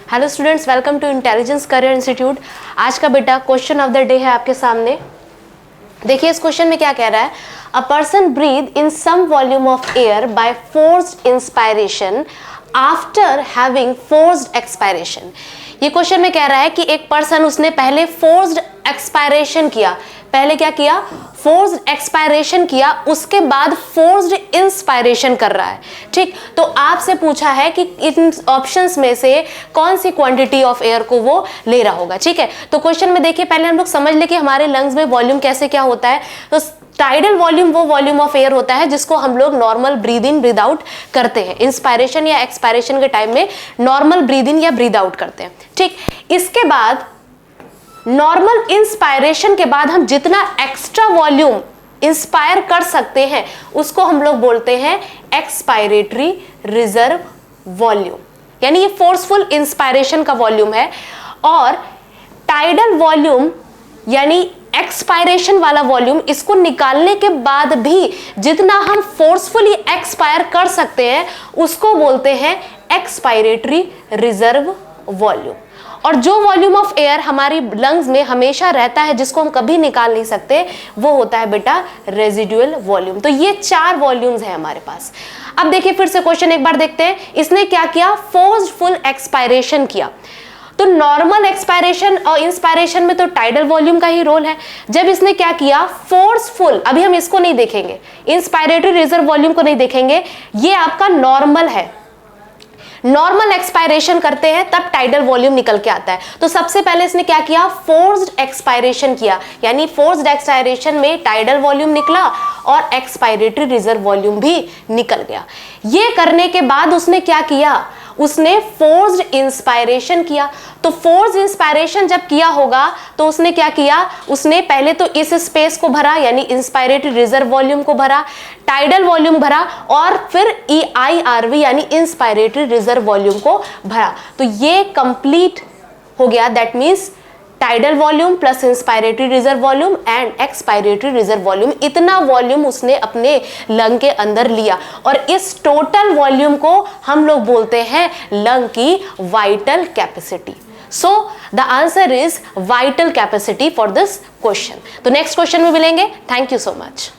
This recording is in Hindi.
Hello students, welcome to intelligence career institute. आज का बेटा क्वेश्चन ऑफ द डे है आपके सामने। देखिए इस क्वेश्चन में क्या कह रहा है। A person breathe in some volume of air by forced inspiration after having forced expiration. ये क्वेश्चन में कह रहा है कि एक पर्सन उसने पहले फोर्स्ड एक्सपायरेशन किया, पहले क्या किया, फोर्स्ड एक्सपायरेशन किया, उसके बाद फोर्स्ड इंस्पायरेशन कर रहा है। ठीक, तो आपसे पूछा है कि इन ऑप्शंस में से कौन सी क्वांटिटी ऑफ एयर को वो ले रहा होगा। ठीक है, तो क्वेश्चन में देखिए पहले हम लोग समझ ले कि हमारे लंग्स में वॉल्यूम कैसे क्या होता है। तो टाइडल वॉल्यूम वो वॉल्यूम ऑफ एयर होता है जिसको हम लोग normal breathe in breathe out करते हैं। इंस्पायरेशन या एक्सपायरेशन के टाइम में नॉर्मल ब्रीद इन या ब्रीद आउट करते हैं। ठीक, इसके बाद नॉर्मल इंस्पायरेशन के बाद हम जितना एक्स्ट्रा वॉल्यूम इंस्पायर कर सकते हैं उसको हम लोग बोलते हैं एक्सपायरेटरी रिजर्व वॉल्यूम, यानी ये फोर्सफुल इंस्पायरेशन का वॉल्यूम है। और टाइडल वॉल्यूम यानी एक्सपायरेशन वाला वॉल्यूम, इसको निकालने के बाद भी जितना हम फोर्सफुली एक्सपायर कर सकते हैं उसको बोलते हैं एक्सपायरेटरी रिजर्व वॉल्यूम। और जो वॉल्यूम ऑफ एयर हमारी लंग्स में हमेशा रहता है जिसको हम कभी निकाल नहीं सकते वो होता है बेटा रेजिडुअल वॉल्यूम। तो ये चार वॉल्यूम्स हैं हमारे पास। अब देखिए फिर से क्वेश्चन एक बार देखते हैं। इसने क्या किया, फोर्सफुल एक्सपायरेशन किया। तो नॉर्मल एक्सपायरेशन और इंस्पायरेशन में तो टाइडल वॉल्यूम का ही रोल है। जब इसने क्या किया, फोर्सफुल, अभी हम इसको नहीं देखेंगे, इंस्पायरेटरी रिजर्व वॉल्यूम को नहीं देखेंगे, ये आपका नॉर्मल है। नॉर्मल एक्सपायरेशन करते हैं तब टाइडल वॉल्यूम निकल के आता है। तो सबसे पहले इसने क्या किया, फोर्स्ड एक्सपायरेशन किया, यानी फोर्स्ड एक्सपायरेशन में टाइडल वॉल्यूम निकला और एक्सपायरेटरी रिजर्व वॉल्यूम भी निकल गया। ये करने के बाद उसने क्या किया, उसने फोर्स्ड इंस्पायरेशन किया। तो फोर्स्ड इंस्पायरेशन जब किया होगा तो उसने क्या किया, उसने पहले तो इस स्पेस को भरा यानी इंस्पायरेटरी रिजर्व वॉल्यूम को भरा, टाइडल वॉल्यूम भरा और फिर EIRV यानी इंस्पायरेटरी रिजर्व वॉल्यूम को भरा। तो ये कंप्लीट हो गया। That means tidal volume plus inspiratory reserve volume and expiratory reserve volume, इतना वॉल्यूम उसने अपने लंग के अंदर लिया। और इस टोटल वॉल्यूम को हम लोग बोलते हैं लंग की vital capacity. So the answer is vital capacity for this question. तो नेक्स्ट क्वेश्चन में मिलेंगे। Thank you so much.